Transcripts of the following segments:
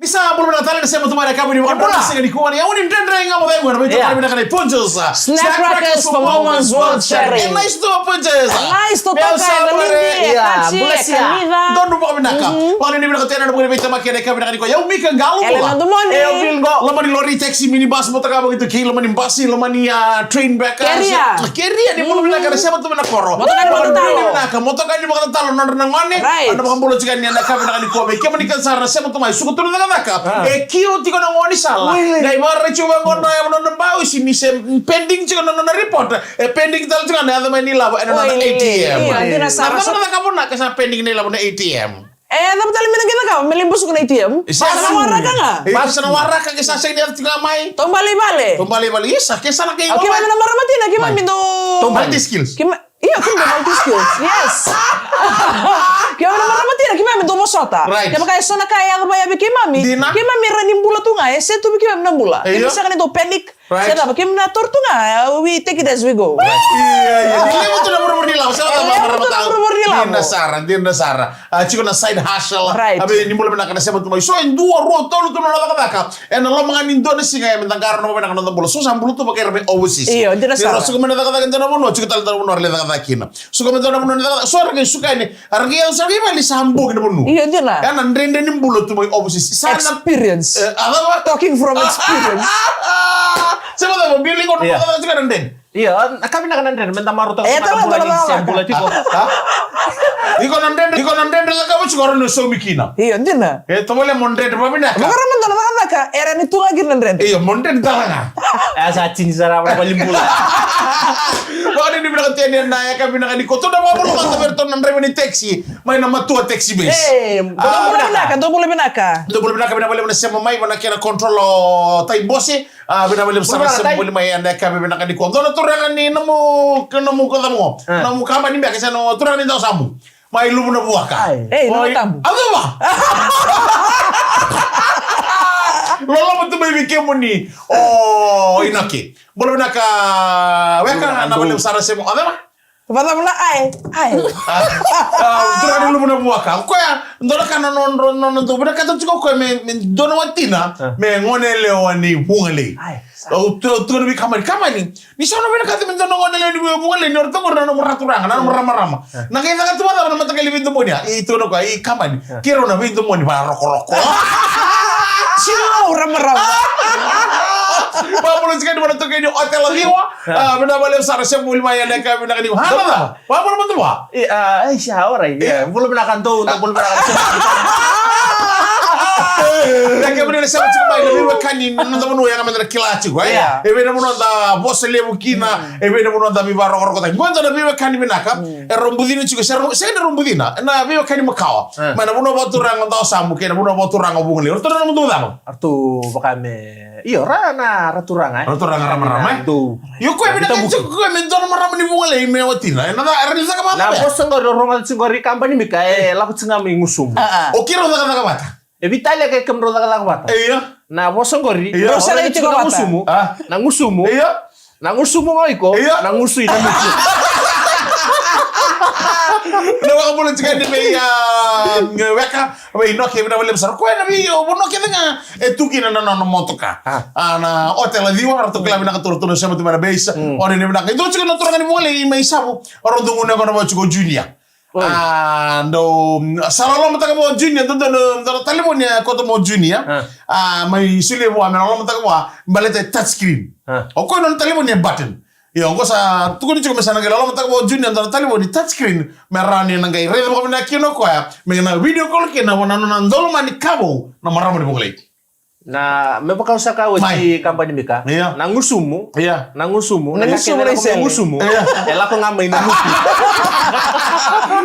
Isa belum datang di sema tumara kami di waktu nasi di kuani. Yang ini tendre yang mau vengo, tapi kami nak kena punches. Snack crackers for moments worth sharing. Nice to punches. Nice to tokai melindi. Don't lupa kami nak. Kalau ini bila kau boleh baca makin kami nak kau. Yang mikir galau. Elena Dumoni. Yang bil lama di lori taxi minibus motor kamu itu kilo mani basi lama ni train back. Keria di belum nak kena sema tumara koro. Motor kan di bakal talo nang mana? Anda bakal boleh cikan ni nak kami nak kau. Kami ni kan sarana sema tumai suku turun dengan kio tiko na ngoni salah. Dai mara coba ngono ya non bau sini pending ciko non report. Pending tal ciko na ada ni labo non ATM. Iya, dia Sama kamu nak kesana pending ni labo na ATM. Tapi tali mina kita kau melimpus ke ATM. Pasal waraka enggak? Pasal waraka ke sasa ni tinggal mai. Tombali-bale. Tombali-bale isa ke sana ke. Oke, mana nomor mati na gimana minto? Tombali skills. Iya, kan multi skills. Yes. Gimana nomor mati na gimana minto mosota? Right. Kaya kaya sana kaya kaya bikin mami. Mami ranim bula tu ngai, saya tu bikin mami bula. Kita misalkan itu panik. Saya dapat kita na tortu ngai, we take it as we go. Iya. Dia betul nomor dilaw. Saya Din Nasara. Ciko na side hustle. Abi ni mula benakana sema tumai. So en dua ruo tolu tu nolak kata. En lo mangan Indonesia kaya mentangkar no benakana nonton bola. So sambulu tu pakai rebe overseas. Iya, Din Nasara. Suka mena kata kena mono. Ciko tal tal mono arle kata kina. Suka mena mono kata. So arge suka ini. Arge yang sabi mali sambu kena mono. Iya, Din lah. Kan andre ni bulu tu mai overseas. Experience. Talking from experience. Siapa tahu billing kau kata juga anden. Iya, kami nak nanden minta maru tahu bulan bulan juga. Iko nanden dalam kamu juga orang nusu mikina. Iya, Dina. Itu boleh monde de pabina. Bukan mentan ka era itu lagi nanden. Iya, monde dalang. Asa cin sara paling bulan. Kau ini bilang tiada naya kami nak di kota dah mau belum tak berton nanden ni taxi. Main nama tua taxi base. Tuh boleh binaka. Itu boleh binaka bina boleh mana siapa mai mana kira kontrol tai bosi. Bina boleh sama siapa boleh mai anda kami binaka di kota. Turangan ni nemu nemu kapan ni biasa no turangan ni tahu samu. Mai lu pun buah ka. Lu tamu. Apa? Lolo betul baby kemu ni. Oh, inaki. Boleh nak weka na boleh usara semu. Apa? Pada mula ai. Turangan lu pun buah ka. Kau ya, ndora kana non tu. Benda kata cukup kau dona watina. Ngone lewani bungale. Tuh lebih kamar ni. Ni sana benda kata minta nongon lewani bungale. Ni orang tu orang nomor raturangan, nomor rama. Nak kita kata mana nama tak lebih tu monia. Itu nak kau kamar ni. Kira nak lebih tu monia para rokok. Silau rama. Bapak sekali mana tu kini hotel liwa. Benda boleh usara semua lima yang dekat benda kini. Hana lah. Bapak mana betul pak? Siapa orang? Belum pernah kantor, belum pernah kantor. Lagi benar saya cakap baik lebih wakani nonton menu yang kami nak kila cuy. Ebe namun nonton bos lebu kina. Ebe namun nonton bibar rokok kota. Gua nonton lebih wakani benaka. Rombudina cuy. Saya ada rombudina. Nah lebih wakani makawa. Mana pun orang turang nonton samu. Kena pun orang turang ngobong liur. Turang nonton tu apa? Artu pakame. Iya rana raturang ay. Raturang ramai. Tu. Yuk kau benda kecil kau mentor ramai di bunga leh mewatina. Nada erni sa kamana. Nah bos senggor orang senggori kampanye mikae laku cengami ngusum. Oke roda kata kamata. Evitalia kayak kemro dagang bata. Iya. Nah, bosan gori. Iya. Orang itu ngusumu. Ngusumu. Iya. Ngusumu ngoiko. Iya. Ngusui na musuh. Nawa kamu lu cakap ni meya ngeweka, ino kaya benda boleh besar. Kau nabi, bono kaya tengah. Tu kina na motoka. Na hotel diwa atau kela benda ketur-ketur sama tu mana base. Orang ini benda itu cakap naturangan ni boleh mai sabu. Orang tunggu nak kau nak cukup junior. Ando salalo mataka mo junior dodo no telefonia ko to mo junior may sile mo amena lo mataka mo balete touch screen o ko no telefonia button yo ngo sa tukuni chiko mesana ngela lo mataka mo junior no telefonia touch screen merani nangai re mo na kino ko ya mena video call ke na wana no ndolo mani kabo na maramo di bongole na me pakau saka wati kampanye mika na ngusumu na ngusumu ela ko ngamai na musuh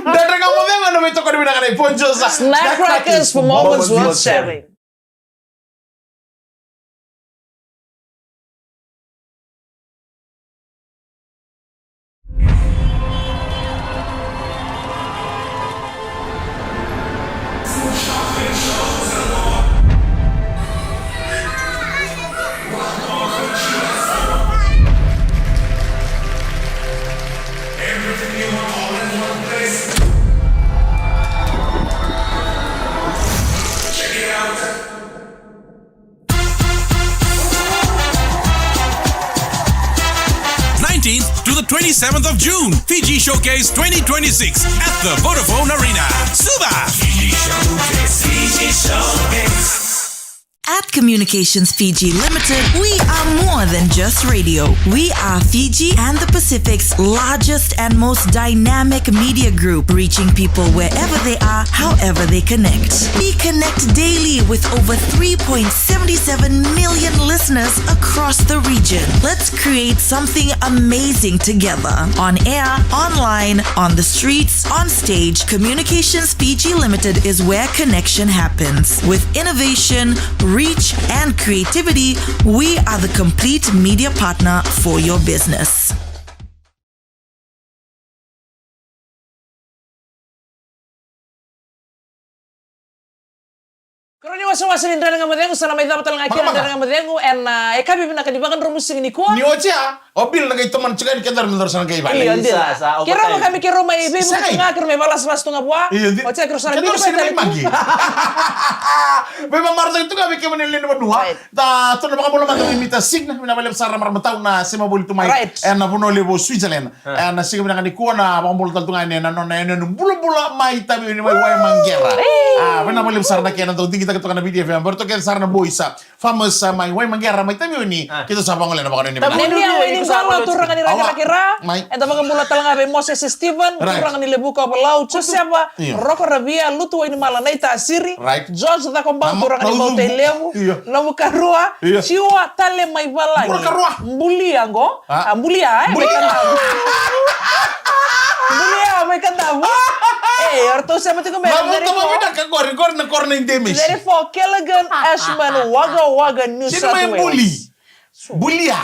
dan kamu memang ada betul kau dibilang ponjo snack crackers for moments worth sharing. the 27th of June. Fiji Showcase 2026 at the Vodafone Arena. Suba! Fiji Showcase. At Communications Fiji Limited, we are more than just radio. We are Fiji and the Pacific's largest and most dynamic media group, reaching people wherever they are, however they connect. We connect daily with over 3.77 million listeners across the region. Let's create something amazing together. On air, online, on the streets, on stage, Communications Fiji Limited is where connection happens. With innovation, reach, and creativity, we are the complete media partner for your business. Karena wasa-wasa ni ndana ngamadengu sana mai dapat lang akira ndana ngamadengu en ekabi bina kadibangan rumusing ni kuan. Ni ocha, obil na kay teman cikan kita menurut sana kay balik. Iya dia. Kira mo kami kira mai ibe mo ngakir mai balas tunga bua. Ocha kira sana bina kita magi. Memang marta itu kami kaya menilin berdua. Ta tu na baka mo naman imita signa bina balem sara marmataw na sima boli tumay. En na puno lebo Switzerland. En na siga bina kani kuan na baka bolo taltunga ni na bula mai tabi ni mai way manggera. Ah bina balem sara na kaya na tinggi kita na video film berto ken sarna boisa famous mai way manggera mai tabi ni kita sabang oleh na baka ni. Tapi ini kalau turang ni kira-kira eta baka mula talanga be Moses Steven turang ni lebu ka belau siapa Roko Rabia lutu ini malah nai tasiri George da kombang turang ni bau telebu namu karua siwa tale mai balai mbulia go mbulia Bulia mai kantabu. Orto sama tu kembali dari Lalu tu kita kagor na korna indemis. Dari Fort Kelligan, Ashman, Waga, New South Wales. Sino may bully? Bulia.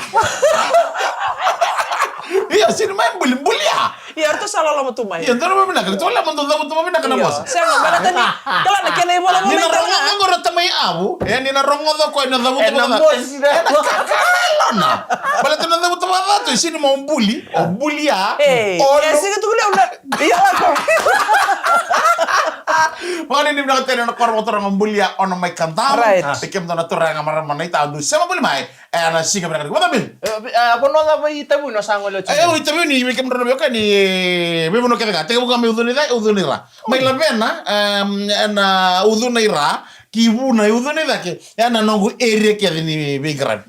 Iya, sino may bulia? Iya, orto salah lama tu mai. Iya, tu nama benar. Itu lah mentu nama benar bos. Saya nggak bala tadi. Kalau nak kena bola mau minta. Nina rongo ngoro tamay abu. Ni na rongo do ko na dabu tu. Lona. Bala tu na dabu tu tu sino mau bully? O bulia. Ya sih tu kuliah udah. Iya lah. Mana ni bilang tadi nak korban orang membulia orang mai kantam. Tikem tu nak turang amaran mana itu adu. Sama boleh mai. Ana sih kebenaran. Mana bil? Apa nona ba itabu no sangolo. Itabu ni bikem tu nak ni. Bebo no kena. Tengok bukan udunira. Mai la pena. Ana udunira. Kibu na udunira ke. Ana nongu area ke ni bigran.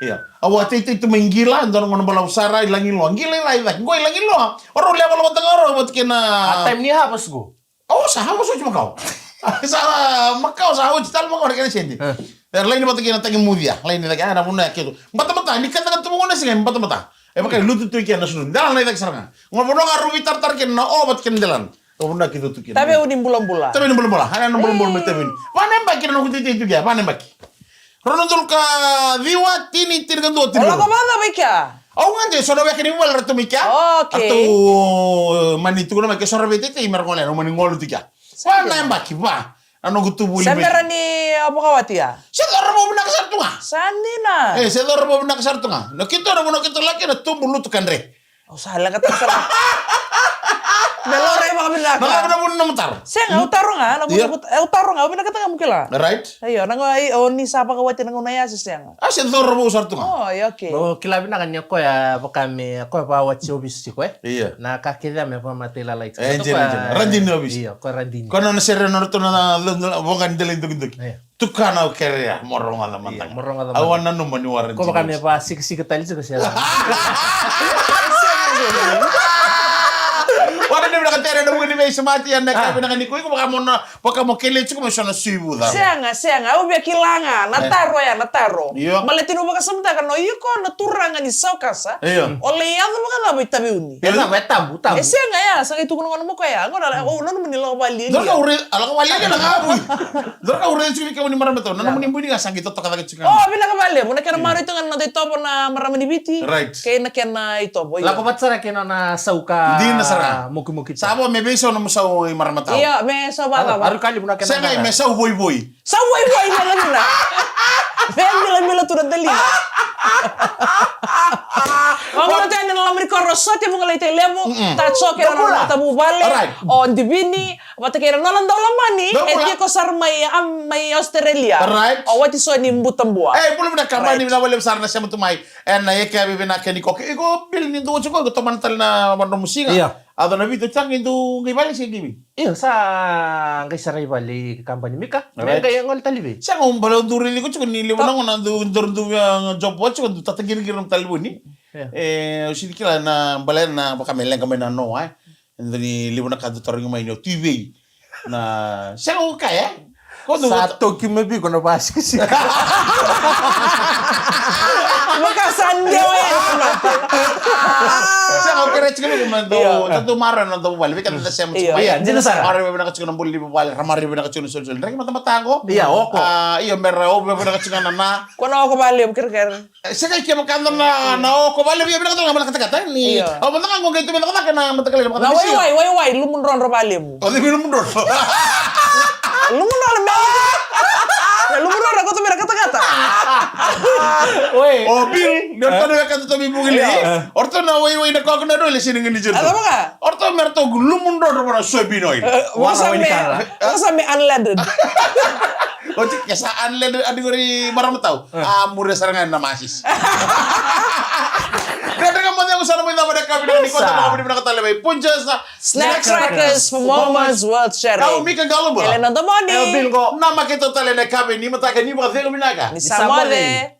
Iya. Awak itu menggila, andor ngono bala usara ilangin lo. Gila ilai. Gua ilangin lo. Orang lihat kalau tengah orang buat kena. Time ni habis go. Oh, sahabat cuma kau. Salah, makau sahabat kita mau orang kena sendiri. Lain ni batu kena tengah mudia. Lain ni lagi ada pun nak gitu. Mata-mata, ni kata tu mau nasi kan mata-mata. Pakai lutut tu kena susun. Dalam lain tak serang. Ngomong ngaruh tar kena obat kena jalan. Oh benda gitu tu kena. Tapi udah bulan-bulan. Tapi udah bulan-bulan. Hanya bulan-bulan betul. Mana baki nak kita itu dia? Mana baki? Ronaldo ka viwa tini tirgan dua tirgan. Kalau mana bika? Oh ngante sono baki ni wala ratu mika. Okay. Atau mani tu nama ke sora betete imargole no mani ngolu tika. Mana baki ba? Ano gutu buli. Sampai ni apa kawati ya? Sedar mo bina kasar tunga. Sandina. Sedar mo bina kasar tunga. No kita na kita laki na tumbu lutu kanre. Oh salah kata salah. Belore baka bilang. Baka benar pun nomutar. Saya nggak utaro nggak, utaro nggak, benar kata nggak mungkin lah. Right. Ayo, nangoy ni sapa kawati nangunaya sih yang. Sedar mo usar tunga. Oh, ya oke. Oh, kilabi na kanya ko ya kami ko pa watch obis ko Iya. Na kakida me pa matila light. Randin obis. Iya, ko randin. Kono na sere no to na bongan delin dug. Tukana keria morong ala mantang. Morong ala. Awan nanu mani waran. Ko kami pa sik tali ko siya. Wala na nakatera na mga ni semati yan na kami ko baka mo kele chuko mo siya na sibu da. Siya nga ubi kilanga nataro. Maletino baka samta kan no yuko naturanga ni saukasa. Ole yado baka na bitabi uni. Ela tabu. Siya nga ya sa itu kuno mo kaya ngora nanu manilo bali. Dorka ure ala ko wali na ngabu. Dorka ure chuko ka ni marameto nanu manimbu ni gasang ito to kada chuko. Oh bina ka bali mo na kana maro ito nga na ito po na maramani biti. Right. Kaya na kana ito boy. La ko batsara kena na sauka. Di na sara. Muki. Sabo me beso no musau maramatao. Iya, me so bata. Aru kali muna kena. Saya me sau boy. Sau boy na lang na. Mila tu na dali. Mamma te nella ricorrosotti mo ngalay telemo, ta choke na tamu vale, o divini, wata kera nalan daw lamani, e ko sar may Australia. O wati so ni mbutambua. Belum na kampanye na wala sar na siya mutumay. Na yeka bibi na kani ko. Iko bil ni do ko tomantal na mando musinga. Ado na bito chang indo ngibali si gibi. Iya sa kay saray bali kampanye mika. May kaya ngol talibi. Siya ngom balaw duri ko chukun nili mo na ndu yang job watch ko tatagir girum talibu ni. Usidikila na balen na baka meleng kami na no ay. Ndani libo na kadu taring may no TV. Na siya ngom kaya. Satu kimebi kono basis. Makasande wa Siya ngom kaya chikami kumando. Tanto maran na daw bali. Kan siya mo chumaya. Mari ba na kachukun ng buli bali. Ramari ba na kachukun ng sul-sul. Reki mata-mata ko. Iya oko. Iyo mera ba na kachukun na. Kono ako bali kir-kir. Siya kaya kaya makanda na oko bali. Iya ba na kachukun na kata-kata ni. O mata kang kung ganito ba na kata na matagal na na way lumunron ro bali mo. O di lumunron. Lumunron me. Lumunron ako to mera kata-kata. Oi. O bil, dorto na kata to bibugili. Orto na way na ko na dole sini ngini jero. Ano ba ka? Orto merto lumunron ro na soybean. Wasa me unleaded. O kesa unleaded adi gori maram tahu. Mure sarangan na masis. Kadang mo yung sana mo yung dapat kami ni kota na kami nakatalabay. Punja sa Snack Crackers for Moments World Sharing. Kau mika galong ba? Elena Domoni. Elbil ko na makito tale na kami ni mataka ni ba thego minaka. Ni Samole.